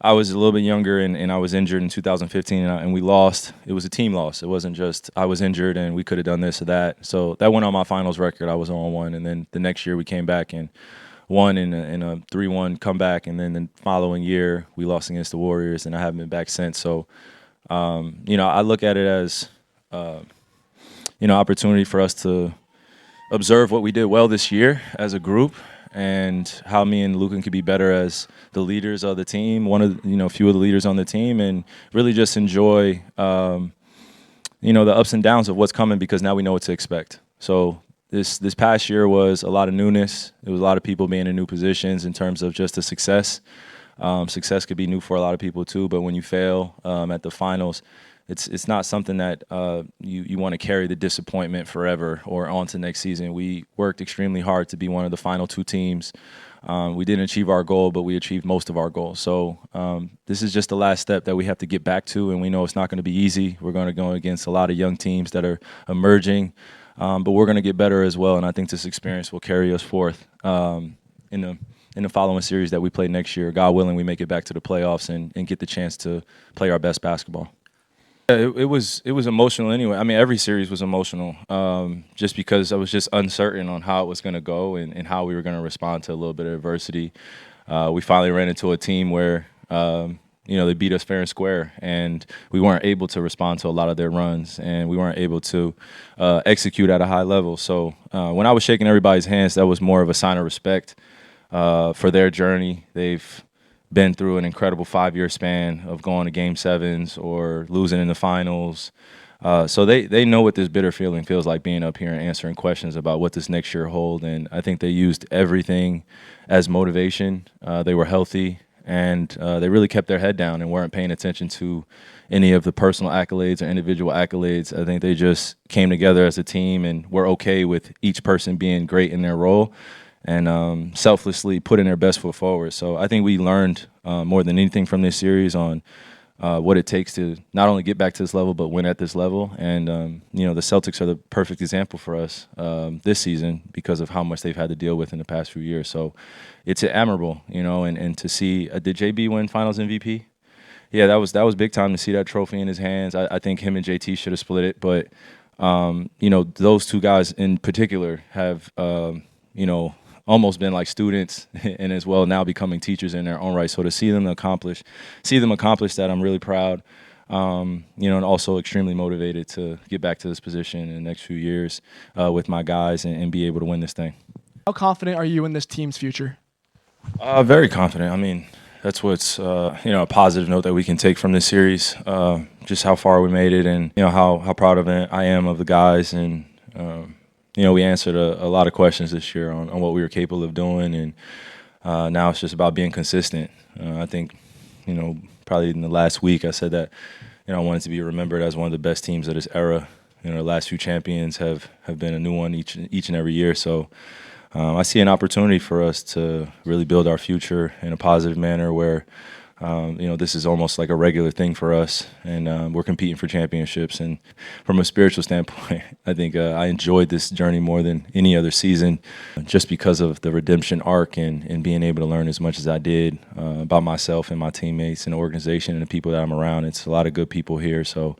I was a little bit younger and I was injured in 2015 and we lost. It was a team loss. It wasn't just I was injured and we could have done this or that. So that went on my finals record. I was on 1, and then the next year we came back and won in a 3-1 comeback, and then the following year we lost against the Warriors, and I haven't been back since. So I look at it as opportunity for us to observe what we did well this year as a group and how me and Luka could be better as the leaders of the team, one of few of the leaders on the team, and really just enjoy the ups and downs of what's coming because now we know what to expect. So this past year was a lot of newness. It was a lot of people being in new positions in terms of just the success. Success could be new for a lot of people too, but when you fail at the finals, it's not something that you want to carry the disappointment forever or on to next season. We worked extremely hard to be one of the final 2 teams. We didn't achieve our goal, but we achieved most of our goals. So this is just the last step that we have to get back to, and we know it's not going to be easy. We're going to go against a lot of young teams that are emerging, but we're going to get better as well, and I think this experience will carry us forth in the following series that we play next year. God willing, we make it back to the playoffs and get the chance to play our best basketball. It was emotional anyway. I mean, every series was emotional, just because I was just uncertain on how it was going to go and how we were going to respond to a little bit of adversity. We finally ran into a team where they beat us fair and square, and we weren't able to respond to a lot of their runs, and we weren't able to execute at a high level. So when I was shaking everybody's hands, that was more of a sign of respect for their journey. They've been through an incredible 5-year span of going to Game 7s or losing in the finals. So they know what this bitter feeling feels like, being up here and answering questions about what this next year hold. And I think they used everything as motivation. They were healthy, and they really kept their head down and weren't paying attention to any of the personal accolades or individual accolades. I think they just came together as a team and were okay with each person being great in their role and selflessly putting their best foot forward. So I think we learned more than anything from this series on what it takes to not only get back to this level but win at this level. And the Celtics are the perfect example for us this season because of how much they've had to deal with in the past few years. So it's admirable, and to see did JB win Finals MVP? Yeah, that was big time to see that trophy in his hands. I think him and JT should have split it, but those 2 guys in particular have almost been like students and as well now becoming teachers in their own right. So to see them accomplish that, I'm really proud. And also extremely motivated to get back to this position in the next few years with my guys and be able to win this thing. How confident are you in this team's future? Very confident. I mean, that's what's a positive note that we can take from this series. Just how far we made it, and how proud of it I am of the guys, and we answered a lot of questions this year on what we were capable of doing, and now it's just about being consistent. I think, probably in the last week I said that, I wanted to be remembered as one of the best teams of this era. The last few champions have been a new one each and every year. So I see an opportunity for us to really build our future in a positive manner where this is almost like a regular thing for us, and we're competing for championships. And from a spiritual standpoint, I think I enjoyed this journey more than any other season just because of the redemption arc and being able to learn as much as I did about myself and my teammates and the organization and the people that I'm around. It's a lot of good people here, so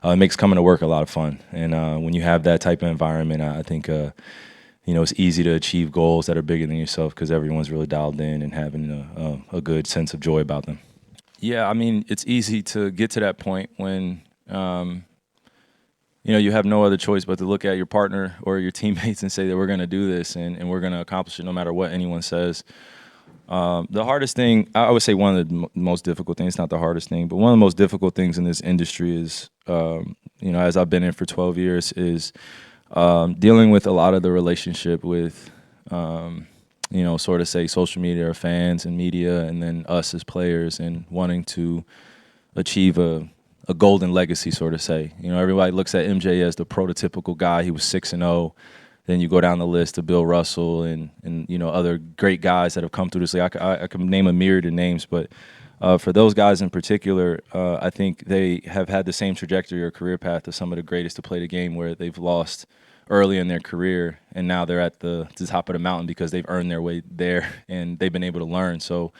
it makes coming to work a lot of fun. And when you have that type of environment, I think it's easy to achieve goals that are bigger than yourself because everyone's really dialed in and having a good sense of joy about them. Yeah, I mean, it's easy to get to that point when, you have no other choice but to look at your partner or your teammates and say that we're going to do this and we're going to accomplish it no matter what anyone says. The hardest thing, I would say one of the most difficult things, not the hardest thing, but one of the most difficult things in this industry is, as I've been in for 12 years, is dealing with a lot of the relationship with sort of say social media or fans and media, and then us as players, and wanting to achieve a golden legacy, sort of say. Everybody looks at MJ as the prototypical guy. He was 6-0. Then you go down the list to Bill Russell and other great guys that have come through this league. I can name a myriad of names, but for those guys in particular, I think they have had the same trajectory or career path as some of the greatest to play the game, where they've lost early in their career, and now they're at the top of the mountain because they've earned their way there and they've been able to learn. So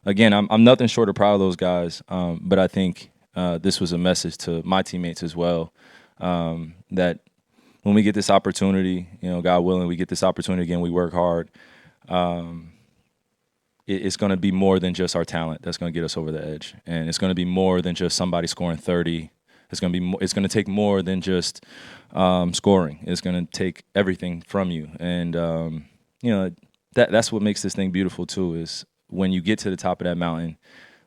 again, I'm nothing short of proud of those guys. But I think this was a message to my teammates as well, that when we get this opportunity, God willing, we get this opportunity again, we work hard. It's going to be more than just our talent that's going to get us over the edge, and it's going to be more than just somebody scoring 30. It's going to take more than just scoring. It's going to take everything from you, and that's what makes this thing beautiful too. Is when you get to the top of that mountain,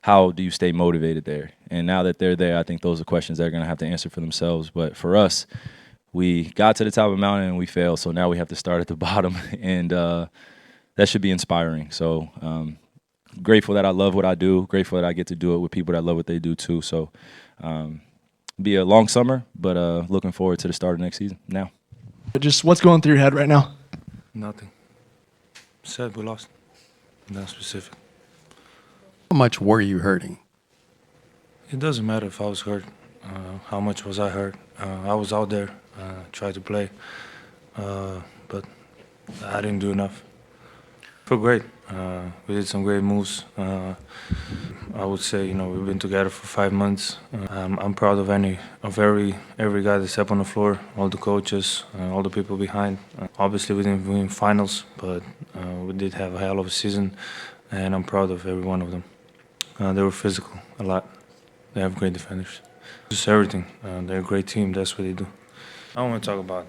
how do you stay motivated there? And now that they're there, I think those are questions they're going to have to answer for themselves. But for us, we got to the top of the mountain and we failed, so now we have to start at the bottom, and that should be inspiring. So grateful that I love what I do, grateful that I get to do it with people that love what they do too. So be a long summer, but looking forward to the start of next season now. Just what's going through your head right now? Nothing. Sad we lost. Not specific. How much were you hurting? It doesn't matter if I was hurt. How much was I hurt? I was out there, tried to play, but I didn't do enough. Feel great. We did some great moves. I would say, we've been together for 5 months. I'm proud of every guy that's up on the floor, all the coaches, all the people behind. Obviously, we didn't win finals, but we did have a hell of a season, and I'm proud of every one of them. They were physical a lot. They have great defenders. Just everything. They're a great team. That's what they do. I don't want to talk about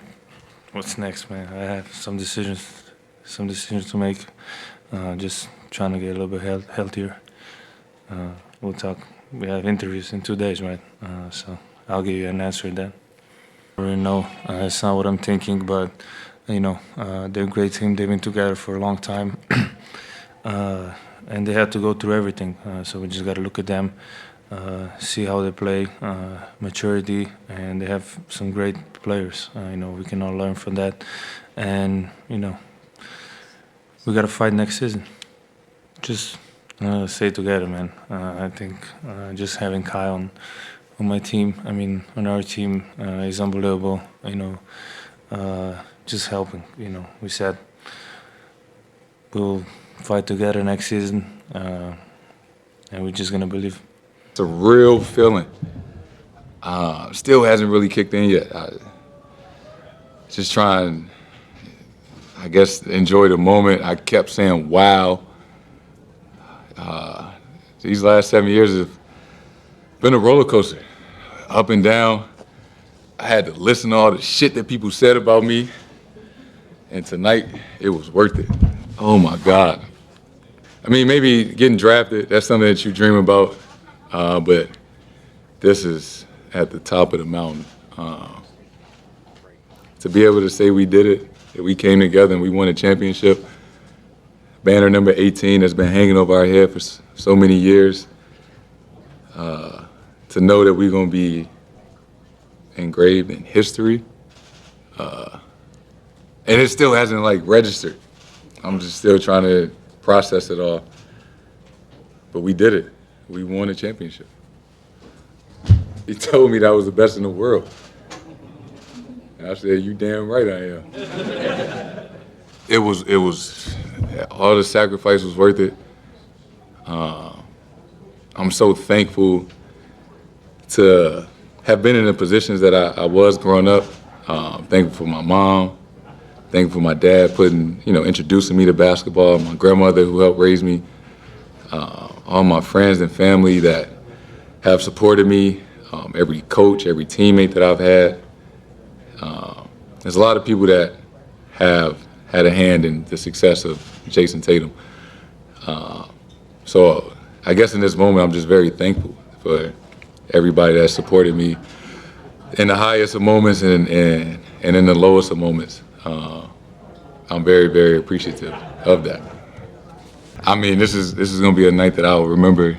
what's next, man. I have some decisions to make. Just trying to get a little bit healthier. We'll talk. We have interviews in 2 days, right? So I'll give you an answer then. I really know. It's not what I'm thinking, but they're a great team. They've been together for a long time, and they had to go through everything. So we just got to look at them, see how they play, maturity, and they have some great players. We can all learn from that, and we got to fight next season. Just stay together, man. I think just having Kai on my team, on our team, is unbelievable. Just helping. We said we'll fight together next season, and we're just gonna believe. It's a real feeling. Still hasn't really kicked in yet. Just trying, I guess, enjoy the moment. I kept saying, wow. These last 7 years have been a roller coaster, up and down. I had to listen to all the shit that people said about me. And tonight, it was worth it. Oh my God. Maybe getting drafted, that's something that you dream about. But this is at the top of the mountain. To be able to say we did it, that we came together and we won a championship. Banner number 18 that's been hanging over our head for so many years. To know that we're going to be engraved in history. And it still hasn't registered. I'm just still trying to process it all. But we did it. We won a championship. He told me that I was the best in the world. And I said, you damn right I am. It was, all the sacrifice was worth it. I'm so thankful to have been in the positions that I was growing up. Thankful for my mom. Thankful for my dad introducing me to basketball. My grandmother who helped raise me. All my friends and family that have supported me. Every coach, every teammate that I've had. There's a lot of people that have had a hand in the success of Jayson Tatum. So I guess in this moment, I'm just very thankful for everybody that supported me in the highest of moments and in the lowest of moments. I'm very, very appreciative of that. This is going to be a night that I'll remember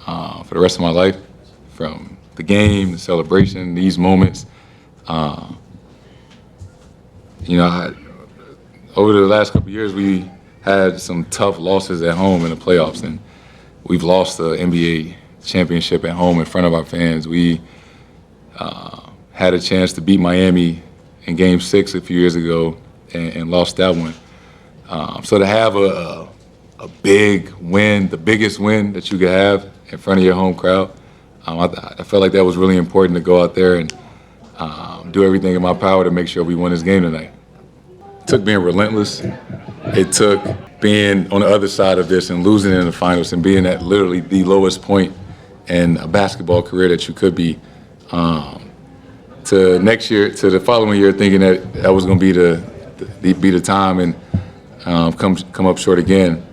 for the rest of my life, from the game, the celebration, these moments. Over the last couple of years, we had some tough losses at home in the playoffs, and we've lost the NBA championship at home in front of our fans. We had a chance to beat Miami in Game 6 a few years ago and lost that one. So to have a a big win, the biggest win that you could have in front of your home crowd. I felt like that was really important to go out there and do everything in my power to make sure we won this game tonight. It took being relentless. It took being on the other side of this and losing in the finals and being at literally the lowest point in a basketball career that you could be, to next year, to the following year, thinking that that was going to be the time and come up short again.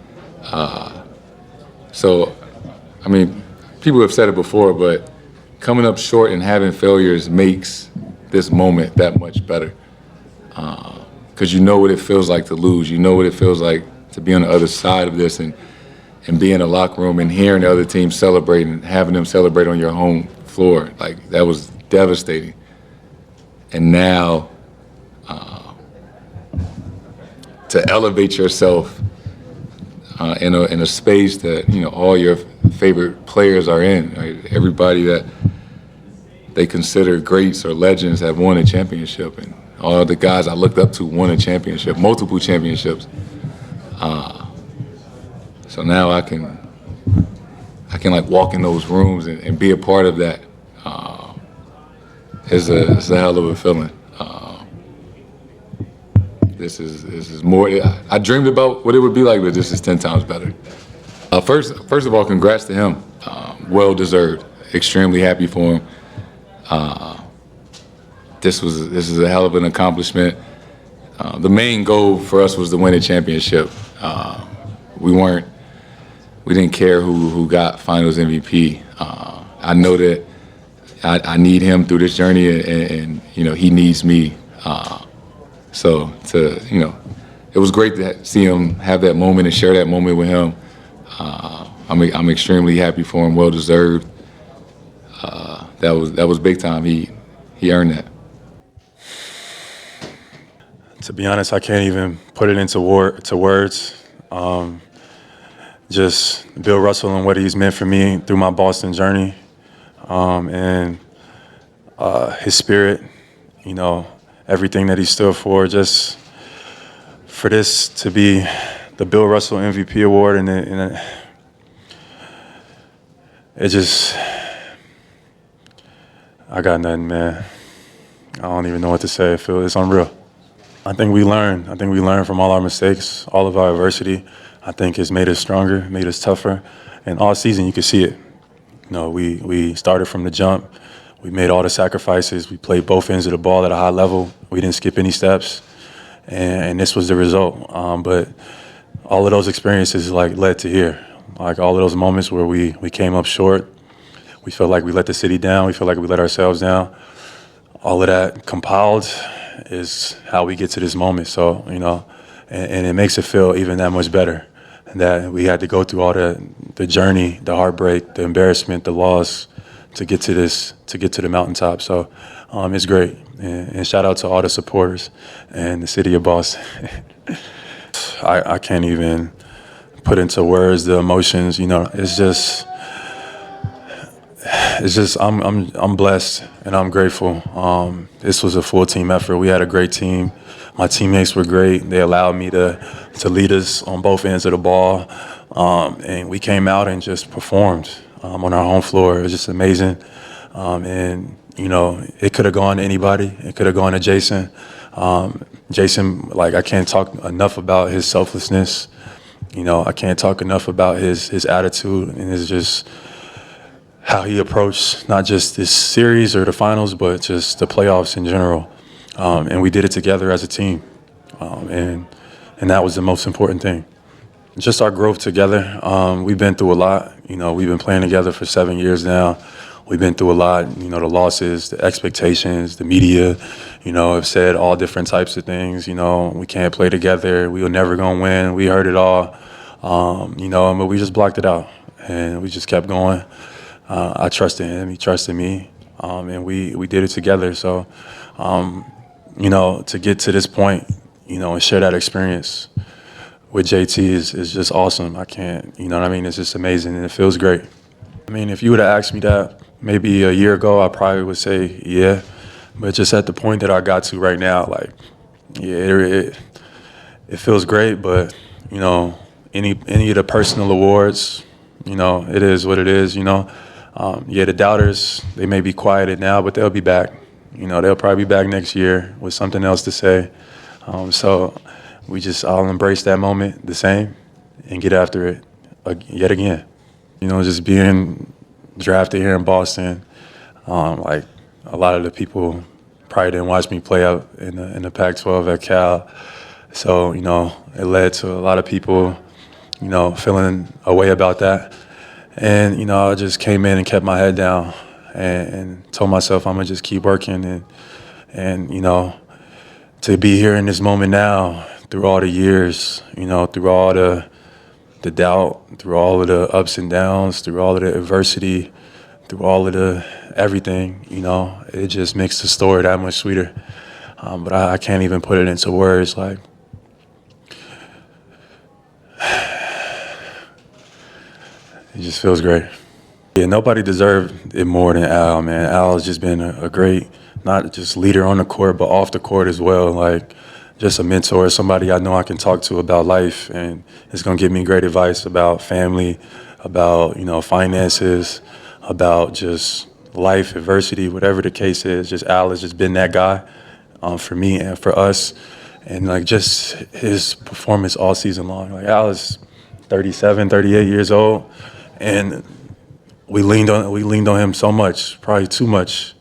So, I mean, people have said it before, but coming up short and having failures makes this moment that much better. Because you know what it feels like to lose. You know what it feels like to be on the other side of this and be in a locker room and hearing the other team celebrate and having them celebrate on your home floor. Like, that was devastating. And now, to elevate yourself in a space that, you know, all your favorite players are in, right? Everybody that they consider greats or legends have won a championship, and all the guys I looked up to won a championship, multiple championships. So now I can like walk in those rooms and be a part of that. It's a hell of a feeling. This is more. I dreamed about what it would be like, but this is 10 times better. First of all, congrats to him. Well deserved. Extremely happy for him. This is a hell of an accomplishment. The main goal for us was to win a championship. We didn't care who got Finals MVP. I know that I need him through this journey, and you know, he needs me. So it was great to see him have that moment and share that moment with him. I'm extremely happy for him. Well deserved. That was big time. He earned that. To be honest, I can't even put it into words. Just Bill Russell and what he's meant for me through my Boston journey, and his spirit, you know, everything that he stood for. Just for this to be the Bill Russell MVP award, and it just, I got nothing, man. I don't even know what to say. It's unreal. I think we learn from all our mistakes, all of our adversity. I think it's made us stronger, made us tougher. And all season, you can see it. You know, we started from the jump. We made all the sacrifices. We played both ends of the ball at a high level. We didn't skip any steps. And this was the result. But all of those experiences led to here. Like all of those moments where we came up short. We felt like we let the city down. We felt like we let ourselves down. All of that compiled is how we get to this moment. So, you know, and it makes it feel even that much better that we had to go through all the journey, the heartbreak, the embarrassment, the loss to get to the mountaintop. So it's great. And shout out to all the supporters and the city of Boston. I can't even put into words the emotions, you know. It's just I'm blessed and I'm grateful. This was a full team effort. We had a great team. My teammates were great. They allowed me to lead us on both ends of the ball. And we came out and just performed on our home floor. It was just amazing. And, you know, it could have gone to anybody. It could have gone to Jayson. Jayson, like, I can't talk enough about his selflessness. You know, I can't talk enough about his attitude and his just how he approached not just this series or the finals, but just the playoffs in general. And we did it together as a team. And that was the most important thing. Just our growth together. We've been through a lot. You know, we've been playing together for 7 years now. We've been through a lot, you know, the losses, the expectations, the media, you know, have said all different types of things. You know, we can't play together. We were never going to win. We heard it all, you know, but we just blocked it out. And we just kept going. I trusted him. He trusted me. And we did it together. So, you know, to get to this point, you know, and share that experience with JT is just awesome. I can't, you know what I mean? It's just amazing, and it feels great. I mean, if you would have asked me that maybe a year ago, I probably would say yeah. But just at the point that I got to right now, like, yeah, it feels great, but, you know, any of the personal awards, it is what it is. Yeah, the doubters, they may be quieted now, but they'll be back. They'll probably be back next year with something else to say. So I'll embrace that moment the same and get after it yet again. Just being drafted here in Boston, like a lot of the people probably didn't watch me play out in the Pac-12 at Cal. So, it led to a lot of people, feeling a way about that. And, I just came in and kept my head down and told myself I'm going to just keep working. And to be here in this moment now, through all the years, through all the doubt, through all of the ups and downs, through all of the adversity, through all of the everything, it just makes the story that much sweeter. But I can't even put it into words. Like, it just feels great. Yeah, nobody deserved it more than Al, man. Al has just been a great, not just leader on the court, but off the court as well. Like, just a mentor, somebody I know I can talk to about life, and it's going to give me great advice about family, about, finances, about just life, adversity, whatever the case is. Just Al has just been that guy for me and for us. And, like, just his performance all season long. Like, Al is 37, 38 years old, and we leaned on him so much, probably too much,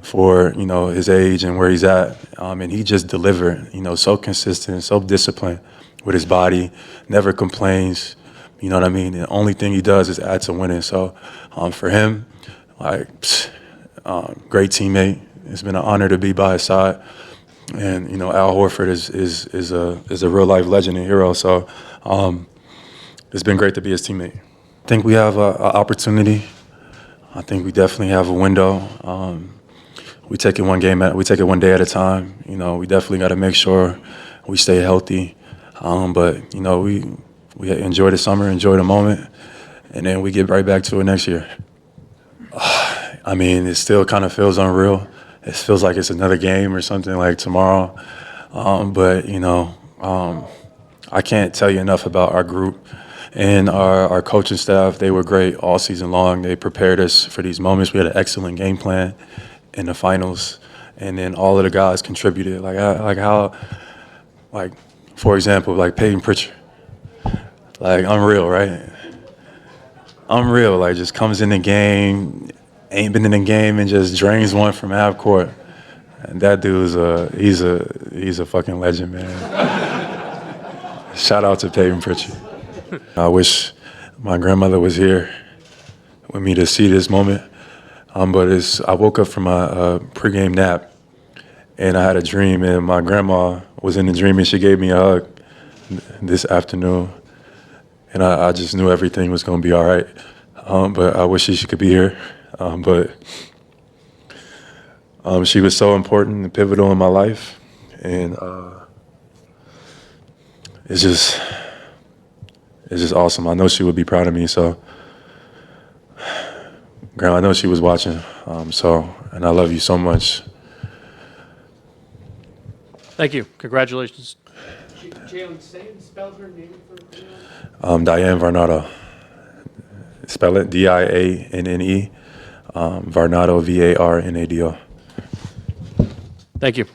for his age and where he's at, and he just delivered. So consistent, so disciplined with his body, never complains. You know what I mean? The only thing he does is add to winning. So for him, great teammate. It's been an honor to be by his side. And Al Horford is a real life legend and hero. So it's been great to be his teammate. I think we have an opportunity. I think we definitely have a window. We take it one day at a time. We definitely got to make sure we stay healthy. But we enjoy the summer, enjoy the moment, and then we get right back to it next year. I mean, it still kind of feels unreal. It feels like it's another game or something like tomorrow. But I can't tell you enough about our group and our coaching staff. They were great all season long. They prepared us for these moments. We had an excellent game plan in the finals, and then all of the guys contributed. For example, like Peyton Pritchard, like unreal, right? Unreal, like just comes in the game, ain't been in the game, and just drains one from half court. And that dude's he's a fucking legend, man. Shout out to Peyton Pritchard. I wish my grandmother was here with me to see this moment. But I woke up from a pregame nap, and I had a dream, and my grandma was in the dream, and she gave me a hug this afternoon, and I just knew everything was going to be all right. But I wish she could be here. But she was so important and pivotal in my life, and it's just awesome. I know she would be proud of me, so. Grandma, I know she was watching, and I love you so much. Thank you. Congratulations. Jaylen, spell her name for Diane Varnado. Spell it Dianne. Varnado, Varnado. Thank you.